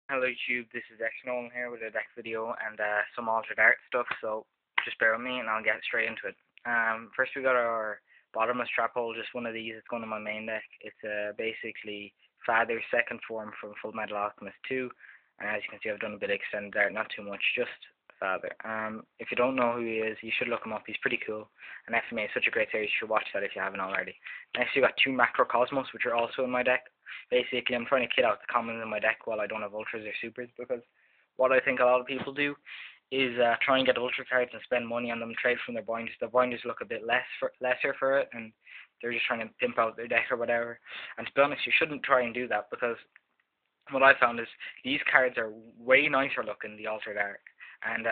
Hello YouTube, this is Nolan here with a deck video and some altered art stuff, so just bear with me and I'll get straight into it. First we got our bottomless trap hole, just one of these. It's going to my main deck. It's basically Father's second form from Full Metal Alchemist 2, and as you can see I've done a bit of extended art, not too much, just Father. If you don't know who he is, you should look him up. He's pretty cool, and FMA is such a great series, you should watch that if you haven't already. Next we got two Macrocosmos, which are also in my deck. Basically, I'm trying to kid out the commons in my deck while I don't have ultras or supers, because what I think a lot of people do is try and get ultra cards and spend money on them, trade from their binders. The binders look a bit lesser for it, and they're just trying to pimp out their deck or whatever. And to be honest, you shouldn't try and do that, because what I found is these cards are way nicer looking, the altered art, and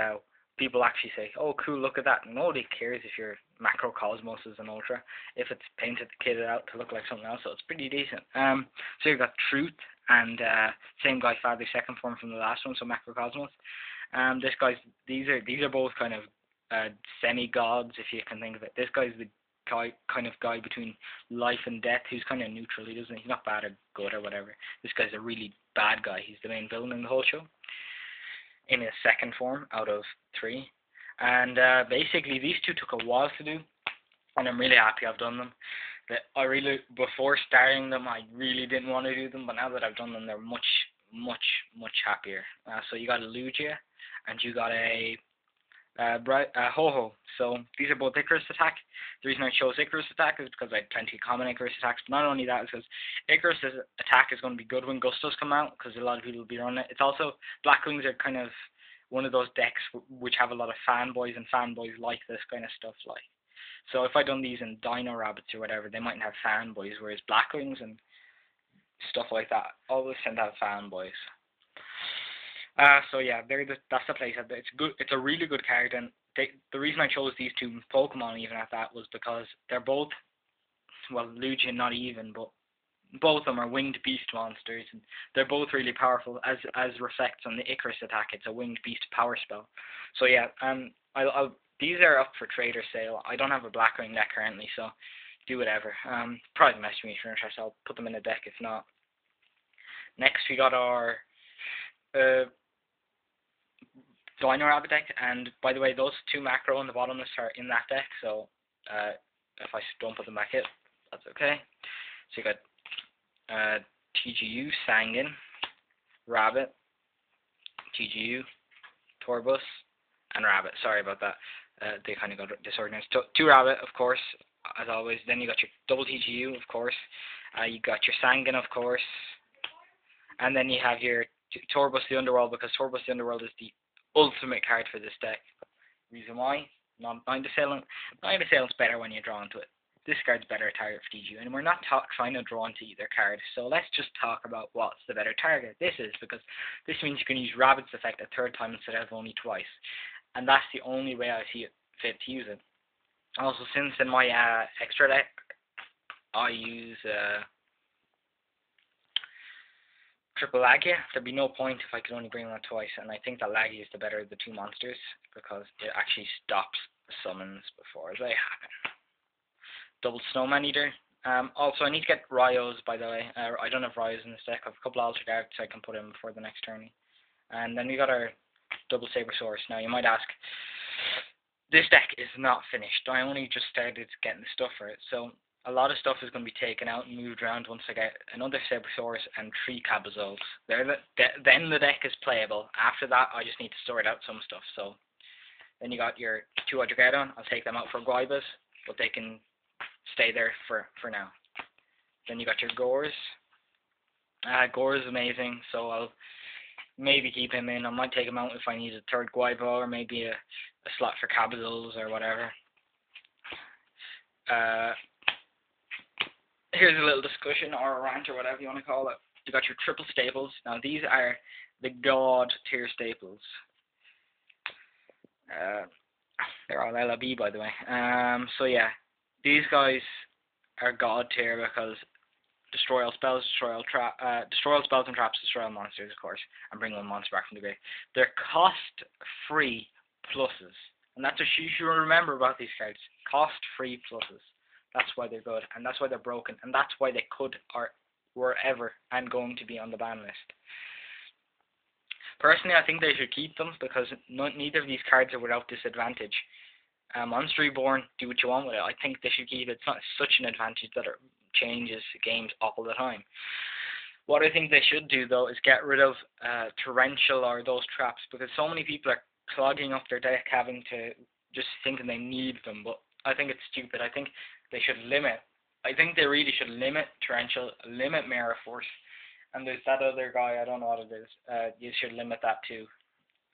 people actually say, "Oh, cool, look at that." Nobody cares if your Macrocosmos is an ultra, if it's painted, kitted out to look like something else. So it's pretty decent. So you've got Truth and same guy, Father second form from the last one, so Macrocosmos. This guy's these are both kind of semi gods, if you can think of it. This guy's the kind of guy between life and death, who's kind of neutral. He's not bad or good or whatever. This guy's a really bad guy. He's the main villain in the whole show, in his second form out of 3. And basically these two took a while to do, and I'm really happy I've done them. Before starting them, I really didn't want to do them, but now that I've done them, they're much happier. So you got a Lugia, and you got a Ho-Ho. So these are both Icarus attack. The reason I chose Icarus attack is because I had plenty of common Icarus attacks, but not only that, is because Icarus attack is going to be good when Gustos come out, because a lot of people will be running it. It's also, Blackwings are kind of one of those decks which have a lot of fanboys, and fanboys like this kind of stuff. Like, so if I'd done these in Dino Rabbits or whatever, they mightn't have fanboys, whereas Blackwings and stuff like that always tend to have fanboys. So yeah, that's the place. It's good. It's a really good card, and the reason I chose these two Pokemon even at that was because they're both, well, Lugia not even, but both of them are winged beast monsters, and they're both really powerful. As reflects on the Icarus attack, it's a winged beast power spell. So yeah, these are up for trade or sale. I don't have a Blackwing deck currently, so do whatever. Probably message me if you're interested. I'll put them in the deck if not. Next we got our Dino Rabbit deck, and by the way, those two macro on the bottomless are in that deck, so if I don't put them back in, that's okay. So you got TGU, Sangan, Rabbit, TGU, Torbus, and Rabbit. Sorry about that. They kind of got disorganized. Two Rabbit, of course, as always. Then you got your double TGU, of course. You got your Sangan, of course. And then you have your Torbus the Underworld, because Torbus the Underworld is the ultimate card for this deck. Reason why? Nine Assailant's better when you draw into it. This card's better target for TGU, and we're not trying to draw into either card, so let's just talk about what's the better target. This is because this means you can use Rabbit's effect a third time instead of only twice, and that's the only way I see it fit to use it. Also, since in my extra deck I use Triple Lagia, there'd be no point if I could only bring that twice, and I think that Lagia is the better of the two monsters, because it actually stops summons before they happen. Double Snowman Eater. Also, I need to get Ryos, by the way. I don't have Ryos in this deck. I have a couple of altered arts I can put in before the next tourney. And then we got our double Sabersaurus. Now, you might ask, this deck is not finished. I only just started getting the stuff for it, so a lot of stuff is going to be taken out and moved around once I get another Sabersaurus and 3 Cabazols. Then the deck is playable. After that, I just need to sort out some stuff. So then you got your 2 Hydreigodon. I'll take them out for Guibas, but they can stay there for now. Then you got your Gores. Gore is amazing, so I'll maybe keep him in. I might take him out if I need a third Guiba, or maybe a slot for Cabazols or whatever. Here's a little discussion or a rant or whatever you want to call it. You got your triple staples. Now these are the god tier staples. They're all LLB, by the way. So yeah, these guys are god tier because destroy all spells, destroy all spells and traps, destroy all monsters, of course, and bring one monster back from the grave. They're cost-free pluses, and that's what you should remember about these cards. Cost-free pluses. That's why they're good, and that's why they're broken, and that's why they could or were ever and going to be on the ban list. Personally, I think they should keep them because neither of these cards are without disadvantage. Monster Reborn, do what you want with it. I think they should keep it. It's not such an advantage that it changes games all the time. What I think they should do, though, is get rid of Torrential or those traps, because so many people are clogging up their deck having to just thinking they need them, but I think it's stupid. I think they should limit. I think they really should limit Torrential, limit Mirror Force, and there's that other guy, I don't know what it is. You should limit that too.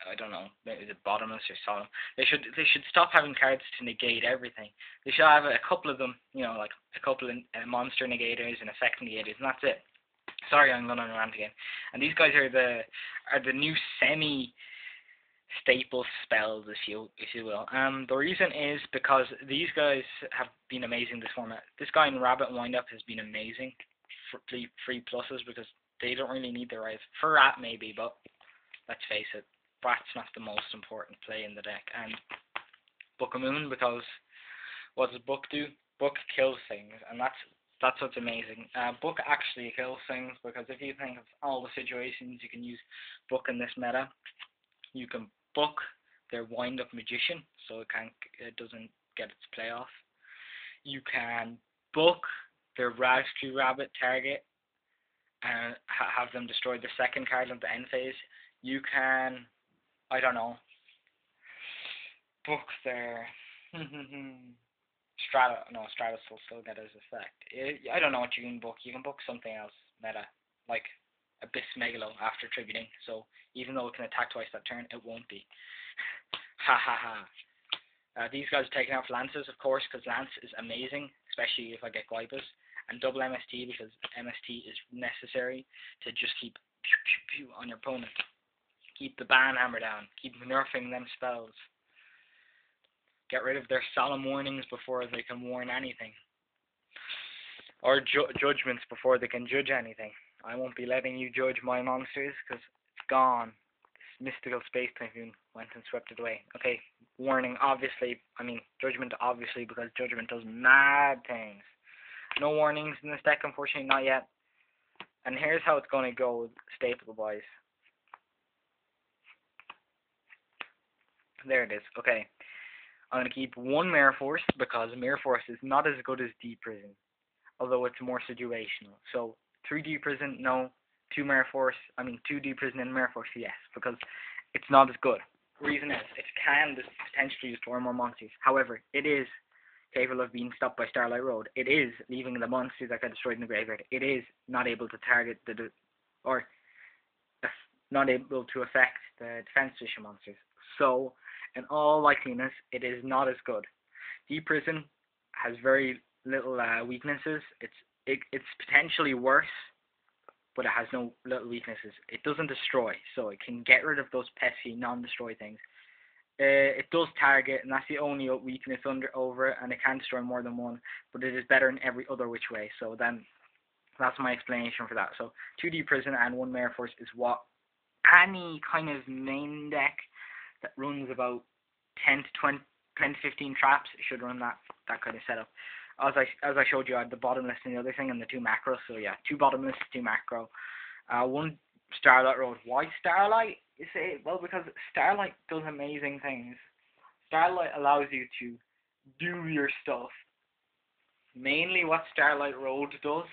I don't know, maybe the Bottomless or Solemn. They should stop having cards to negate everything. They should have a couple of them, you know, like a couple of monster negators and effect negators, and that's it. Sorry, I'm going on a rant again. And these guys are the new staple spells, if you will. The reason is because these guys have been amazing this format. This guy in Rabbit Windup has been amazing for free pluses because they don't really need the rise. For Rat maybe, but let's face it, Rat's not the most important play in the deck. And Book of Moon, because what does Book do? Book kills things, and that's what's amazing. Book actually kills things because if you think of all the situations you can use Book in this meta, you can book their Wind-Up Magician so it doesn't get its play off. You can book their Rescue Rabbit target and have them destroy the second card of the end phase. You can, I don't know, book their Stratus will still get his effect. I don't know what you can book. You can book something else meta, like Abyss Megalo after tributing. So even though it can attack twice that turn, it won't be. Ha ha ha. These guys are taking off Lances, of course, because Lance is amazing, especially if I get Guibas. And double MST because MST is necessary to just keep pew, pew, pew on your opponent. Keep the ban hammer down. Keep nerfing them spells. Get rid of their solemn warnings before they can warn anything. Or judgments before they can judge anything. I won't be letting you judge my monsters because it's gone. This mystical space typhoon went and swept it away. Okay, warning obviously, judgment obviously because judgment does mad things. No warnings in this deck, unfortunately, not yet. And here's how it's going to go with staple boys. There it is. Okay. I'm going to keep one Mirror Force because Mirror Force is not as good as Deep Prison, although it's more situational. So 3 Deep Prison, no. 2 Deep Prison and Mirror Force, yes, because it's not as good. Reason is, it can potentially destroy more monsters. However, it is capable of being stopped by Starlight Road. It is leaving the monsters that get destroyed in the graveyard. It is not able to target or not able to affect the defense position monsters. So, in all likeliness, it is not as good. Deep Prison has very little weaknesses. It's potentially worse, but it has no little weaknesses. It doesn't destroy, so it can get rid of those pesky non-destroy things. It does target, and that's the only weakness over it, and it can destroy more than one, but it is better in every other which way. So then, that's my explanation for that. So 2 Deep Prison and 1 Mirror Force is what any kind of main deck that runs about 10 to 15 traps should run that kind of setup. As I showed you, I had the Bottomless and the other thing, and the 2 macros. So yeah, 2 Bottomless, 2 macro, 1 Starlight Road. Why Starlight? You say, well, because Starlight does amazing things. Starlight allows you to do your stuff. Mainly what Starlight Road does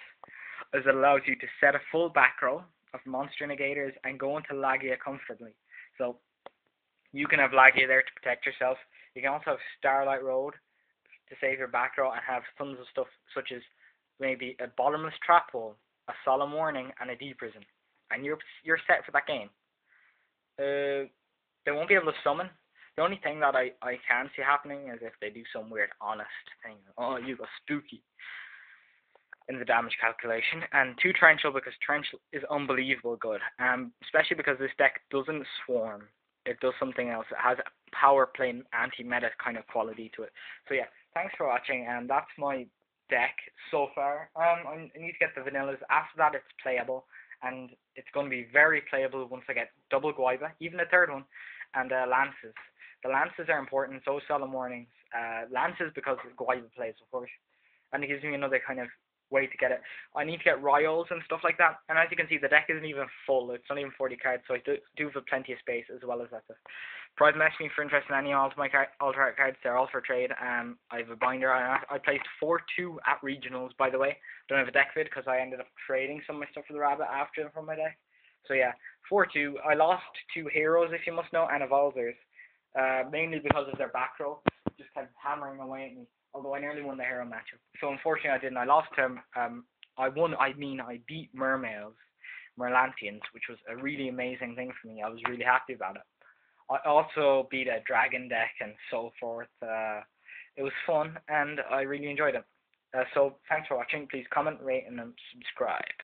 is it allows you to set a full back row of monster negators and go into Lagia comfortably. So you can have Lagia there to protect yourself. You can also have Starlight Road to save your back row and have tons of stuff such as maybe a Bottomless Trap Hole, a Solemn Warning, and a Deep Prison. And you're set for that game. They won't be able to summon. The only thing that I can see happening is if they do some weird honest thing. Oh, you go spooky in the damage calculation. And 2 Torrential because Torrential is unbelievable good. Especially because this deck doesn't swarm. It does something else. It has a power play anti-meta kind of quality to it. So yeah, thanks for watching, and that's my deck so far. I need to get the vanillas. After that, it's playable, and it's going to be very playable once I get double Guiba, even a third one, and Lances. The Lances are important, so Solemn Warnings. Lances because Guiba plays, of course, and it gives me another kind of wait to get it. I need to get royals and stuff like that. And as you can see, the deck isn't even full. It's not even 40 cards, so I do have plenty of space as well as that. Private message me for interest in any of my Alter Art cards. They're all for trade. I have a binder. I placed 4-2 at regionals, by the way. Don't have a deck vid because I ended up trading some of my stuff for the rabbit after them from my deck. So yeah, 4-2. I lost 2 heroes, if you must know, and evolvers. Mainly because of their back row. Just kept hammering away at me. Although I nearly won the hero matchup. So unfortunately I didn't. I lost to I beat Merlantians, which was a really amazing thing for me. I was really happy about it. I also beat a dragon deck and so forth. It was fun and I really enjoyed it. So thanks for watching. Please comment, rate and subscribe.